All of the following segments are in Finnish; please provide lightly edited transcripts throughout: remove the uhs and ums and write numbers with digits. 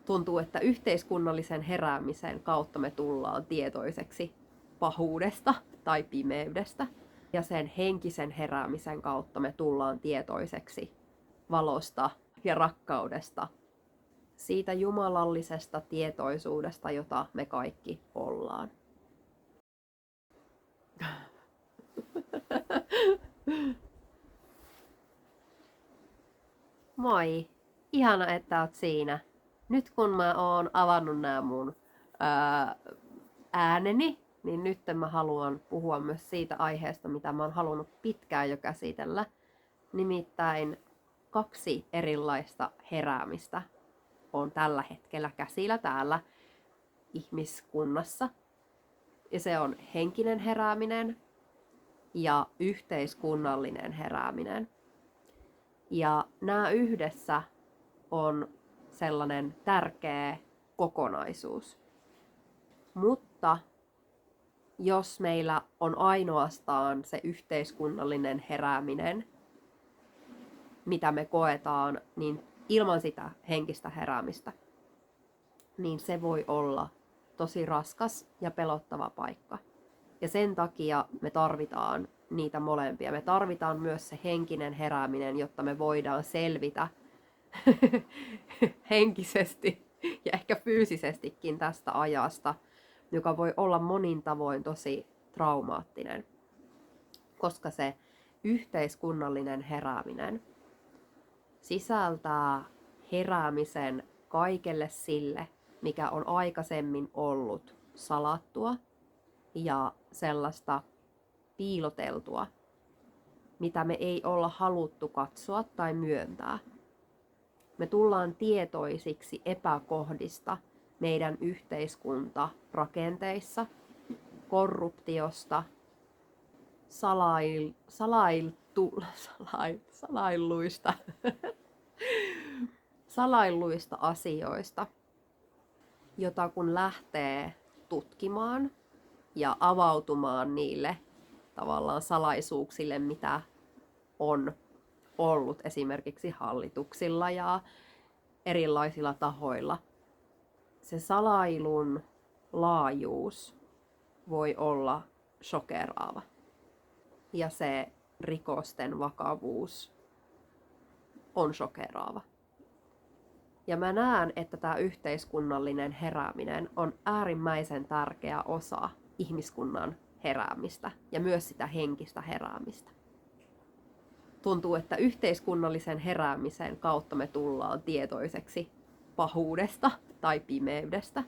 Tuntuu, että yhteiskunnallisen heräämisen kautta me tullaan tietoiseksi pahuudesta tai pimeydestä. Ja sen henkisen heräämisen kautta me tullaan tietoiseksi valosta ja rakkaudesta. Siitä jumalallisesta tietoisuudesta, jota me kaikki ollaan. Moi! Ihana, että oot siinä. Nyt kun mä oon avannut nämä mun ääneni, niin nyt mä haluan puhua myös siitä aiheesta, mitä mä oon halunnut pitkään jo käsitellä. Nimittäin 2 erilaista heräämistä on tällä hetkellä käsillä täällä ihmiskunnassa. Ja se on henkinen herääminen ja yhteiskunnallinen herääminen. Ja nämä yhdessä on sellainen tärkeä kokonaisuus. Mutta jos meillä on ainoastaan se yhteiskunnallinen herääminen, mitä me koetaan, niin ilman sitä henkistä heräämistä, niin se voi olla tosi raskas ja pelottava paikka. Ja sen takia me tarvitaan niitä molempia. Me tarvitaan myös se henkinen herääminen, jotta me voidaan selvitä henkisesti ja ehkä fyysisestikin tästä ajasta, joka voi olla monin tavoin tosi traumaattinen. Koska se yhteiskunnallinen herääminen sisältää heräämisen kaikelle sille, mikä on aikaisemmin ollut salattua ja sellaista piiloteltua, mitä me ei olla haluttu katsoa tai myöntää. Me tullaan tietoisiksi epäkohdista meidän yhteiskuntarakenteissa, korruptiosta, salailluista asioista, jota kun lähtee tutkimaan ja avautumaan niille tavallaan salaisuuksille, mitä on ollut esimerkiksi hallituksilla ja erilaisilla tahoilla. Se salailun laajuus voi olla shokeraava. Ja se rikosten vakavuus on shokeraava. Ja mä näen, että tämä yhteiskunnallinen herääminen on äärimmäisen tärkeä osa ihmiskunnan heräämistä ja myös sitä henkistä heräämistä. Tuntuu, että yhteiskunnallisen heräämisen kautta me tullaan tietoiseksi pahuudesta tai pimeydestä.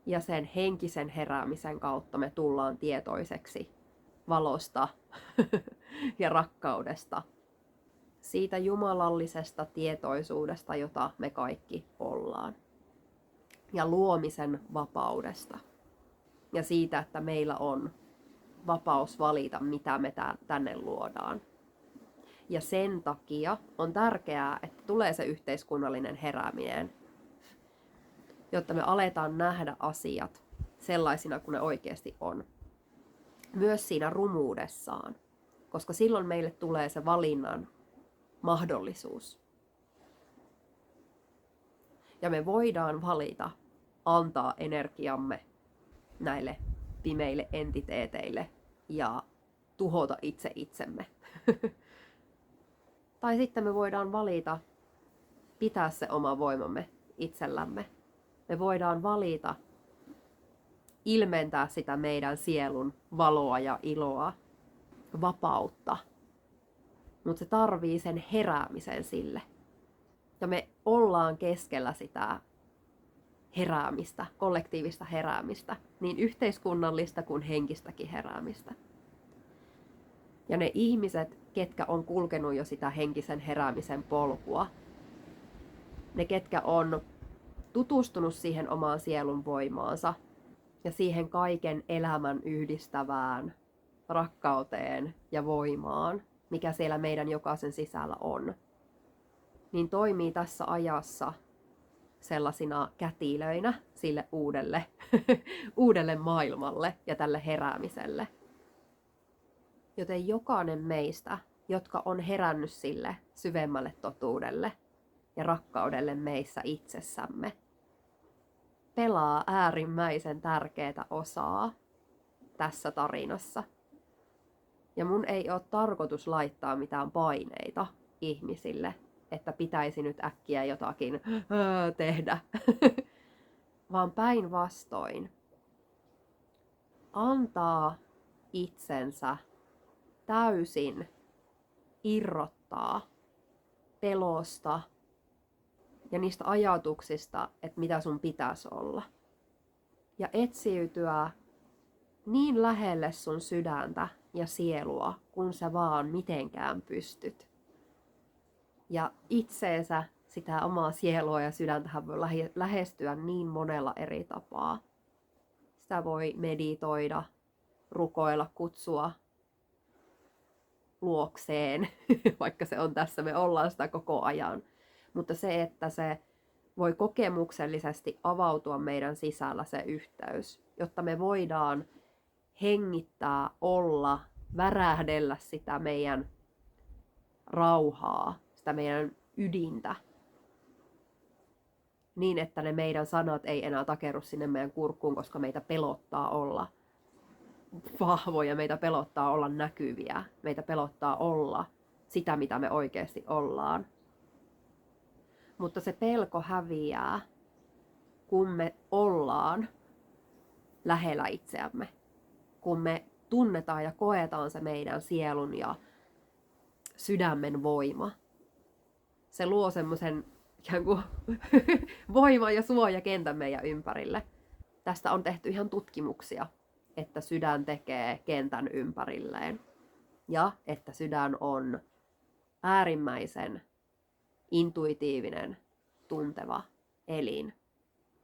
Ja sen henkisen heräämisen kautta me tullaan tietoiseksi valosta ja rakkaudesta. Siitä jumalallisesta tietoisuudesta, jota me kaikki ollaan. Ja luomisen vapaudesta. Ja siitä, että meillä on vapaus valita, mitä me tänne luodaan. Ja sen takia on tärkeää, että tulee se yhteiskunnallinen herääminen, jotta me aletaan nähdä asiat sellaisina kuin ne oikeasti on. Myös siinä rumuudessaan, koska silloin meille tulee se valinnan mahdollisuus. Ja me voidaan valita antaa energiamme näille pimeille entiteeteille ja tuhota itse itsemme. Tai sitten me voidaan valita pitää se oma voimamme itsellämme. Me voidaan valita ilmentää sitä meidän sielun valoa ja iloa, vapautta. Mutta se tarvii sen heräämisen sille. Ja me ollaan keskellä sitä heräämistä, kollektiivista heräämistä, niin yhteiskunnallista kuin henkistäkin heräämistä. Ja ne ihmiset, ketkä on kulkenut jo sitä henkisen heräämisen polkua, ne ketkä on tutustunut siihen omaan sielun voimaansa ja siihen kaiken elämän yhdistävään rakkauteen ja voimaan, mikä siellä meidän jokaisen sisällä on, niin toimii tässä ajassa sellaisina kätilöinä sille uudelle maailmalle ja tälle heräämiselle. Joten jokainen meistä, jotka on herännyt sille syvemmälle totuudelle ja rakkaudelle meissä itsessämme, pelaa äärimmäisen tärkeää osaa tässä tarinassa. Ja mun ei ole tarkoitus laittaa mitään paineita ihmisille, että pitäisi nyt äkkiä jotakin tehdä, vaan päinvastoin antaa itsensä täysin irrottaa pelosta ja niistä ajatuksista, että mitä sun pitäisi olla. Ja etsiytyä niin lähelle sun sydäntä ja sielua, kun sä vaan mitenkään pystyt. Ja itseensä, sitä omaa sielua ja sydäntähän voi lähestyä niin monella eri tapaa. Sitä voi meditoida, rukoilla, kutsua luokseen, vaikka se on tässä, me ollaan sitä koko ajan. Mutta se, että se voi kokemuksellisesti avautua meidän sisällä se yhteys, jotta me voidaan hengittää, olla, värähdellä sitä meidän rauhaa, sitä meidän ydintä. Niin, että ne meidän sanat ei enää takerru sinne meidän kurkkuun, koska meitä pelottaa olla vahvoja, meitä pelottaa olla näkyviä, meitä pelottaa olla sitä, mitä me oikeasti ollaan. Mutta se pelko häviää, kun me ollaan lähellä itseämme, kun me tunnetaan ja koetaan se meidän sielun ja sydämen voima. Se luo semmoisen ikään kuin voima- ja suojakentän meidän ympärille. Tästä on tehty ihan tutkimuksia, että sydän tekee kentän ympärilleen ja että sydän on äärimmäisen intuitiivinen, tunteva elin,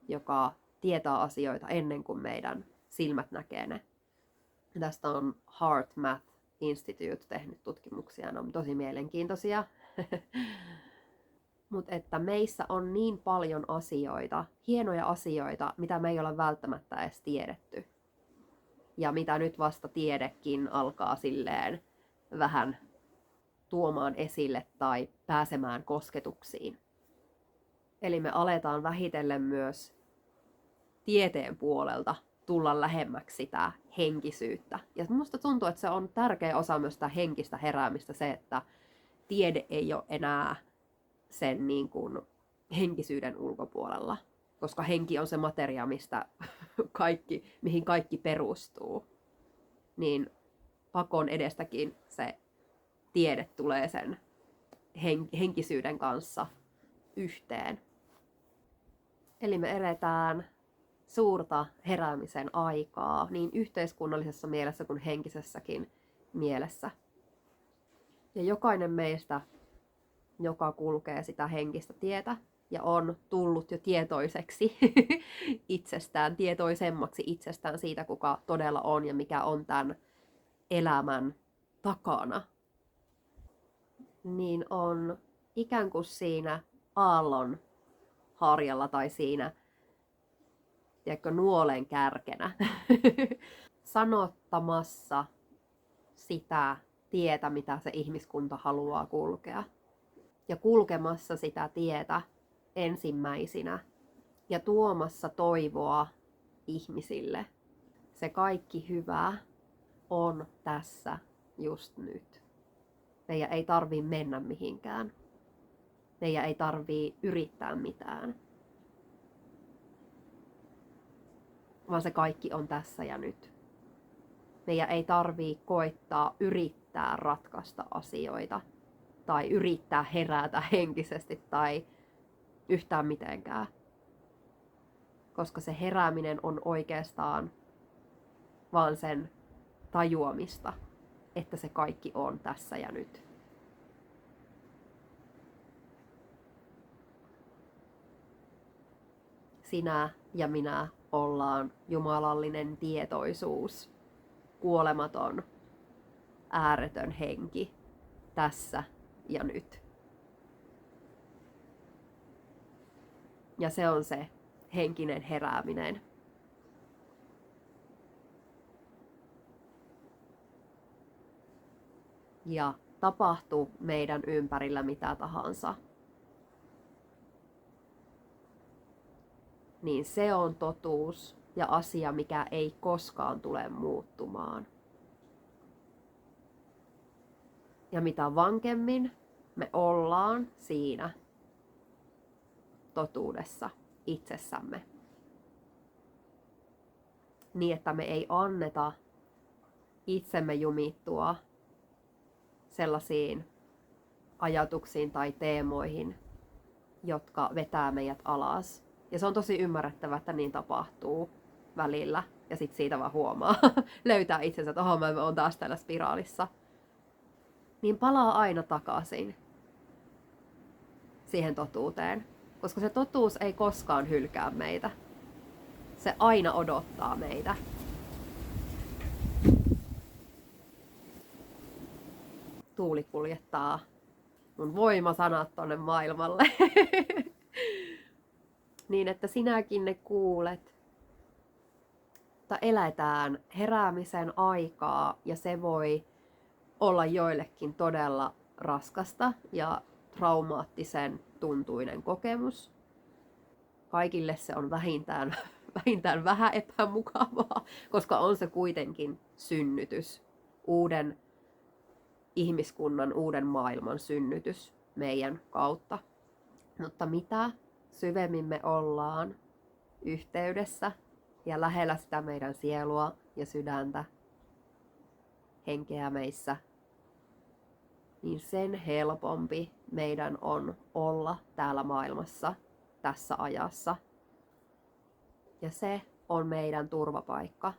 joka tietää asioita ennen kuin meidän silmät näkee ne. Tästä on Heart Math Institute tehnyt tutkimuksia, ne on tosi mielenkiintoisia. Mutta että meissä on niin paljon asioita, hienoja asioita, mitä me ei ole välttämättä edes tiedetty. Ja mitä nyt vasta tiedekin alkaa silleen vähän tuomaan esille tai pääsemään kosketuksiin. Eli me aletaan vähitellen myös tieteen puolelta tulla lähemmäksi sitä henkisyyttä. Ja musta tuntuu, että se on tärkeä osa myös sitä henkistä heräämistä, se, että tiede ei ole enää sen niin kuin henkisyyden ulkopuolella. Koska henki on se materia, mihin kaikki perustuu. Niin pakon edestäkin se tiede tulee sen henkisyyden kanssa yhteen. Eli me eletään suurta heräämisen aikaa niin yhteiskunnallisessa mielessä kuin henkisessäkin mielessä. Ja jokainen meistä, joka kulkee sitä henkistä tietä ja on tullut jo tietoiseksi itsestään, tietoisemmaksi itsestään siitä, kuka todella on ja mikä on tämän elämän takana, niin on ikään kuin siinä aallon harjalla tai siinä nuolen kärkenä sanottamassa sitä tietä, mitä se ihmiskunta haluaa kulkea. Ja kulkemassa sitä tietä ensimmäisinä ja tuomassa toivoa ihmisille. Se kaikki hyvä on tässä just nyt. Meidän ei tarvitse mennä mihinkään. Meidän ei tarvitse yrittää mitään. Vaan se kaikki on tässä ja nyt. Meidän ei tarvitse koittaa yrittää ratkaista asioita tai yrittää herätä henkisesti tai yhtään mitenkään. Koska se herääminen on oikeastaan vaan sen tajuamista, että se kaikki on tässä ja nyt. Sinä ja minä ollaan jumalallinen tietoisuus, kuolematon, ääretön henki tässä ja nyt. Ja se on se henkinen herääminen. Ja tapahtuu meidän ympärillä mitä tahansa. niin se on totuus ja asia, mikä ei koskaan tule muuttumaan. Ja mitä vankemmin me ollaan siinä totuudessa itsessämme, niin että me ei anneta itsemme jumittua sellaisiin ajatuksiin tai teemoihin, jotka vetää meidät alas. Ja se on tosi ymmärrettävää, että niin tapahtuu välillä. Ja sitten siitä vaan huomaa, löytää itsensä, että oho, mä oon taas täällä spiraalissa. Niin palaa aina takaisin siihen totuuteen. Koska se totuus ei koskaan hylkää meitä. Se aina odottaa meitä. Tuuli kuljettaa mun voimasanat tonne maailmalle. Niin, että sinäkin ne kuulet. Mutta eletään heräämisen aikaa ja se voi olla joillekin todella raskasta ja traumaattisen tuntuinen kokemus. Kaikille se on vähintään vähän epämukavaa, koska on se kuitenkin synnytys. Uuden ihmiskunnan, uuden maailman synnytys meidän kautta. Mutta mitä syvemmin me ollaan yhteydessä ja lähellä sitä meidän sielua ja sydäntä, henkeä meissä, niin sen helpompi meidän on olla täällä maailmassa, tässä ajassa. Ja se on meidän turvapaikka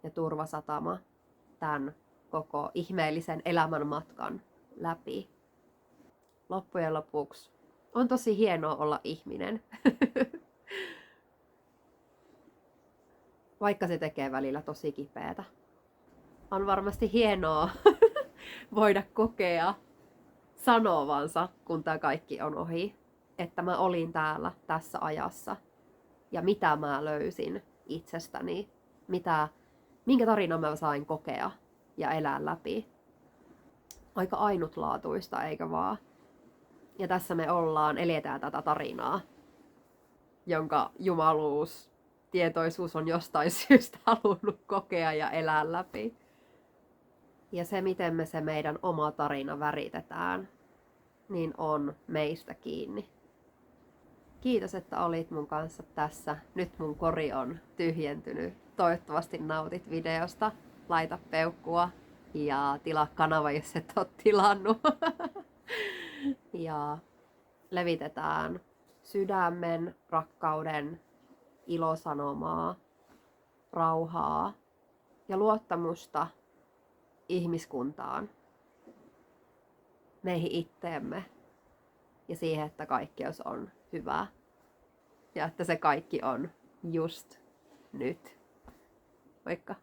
ja turvasatama tämän koko ihmeellisen elämänmatkan läpi. Loppujen lopuksi on tosi hienoa olla ihminen. Vaikka se tekee välillä tosi kipeätä. On varmasti hienoa voida kokea sanovansa, kun tämä kaikki on ohi, että mä olin täällä tässä ajassa ja mitä mä löysin itsestäni, minkä tarinan mä sain kokea ja elää läpi. Aika ainutlaatuista, eikö vaan? Ja tässä me eletään tätä tarinaa, jonka jumaluus, tietoisuus on jostain syystä halunnut kokea ja elää läpi. Ja se, miten me se meidän oma tarina väritetään, niin on meistä kiinni. Kiitos, että olit mun kanssa tässä. Nyt mun kori on tyhjentynyt. Toivottavasti nautit videosta. Laita peukkua ja tilaa kanava, jos et ole tilannut. Ja levitetään sydämen, rakkauden, ilosanomaa, rauhaa ja luottamusta ihmiskuntaan, meihin itteemme ja siihen, että kaikkeus on hyvää ja että se kaikki on just nyt. Moikka!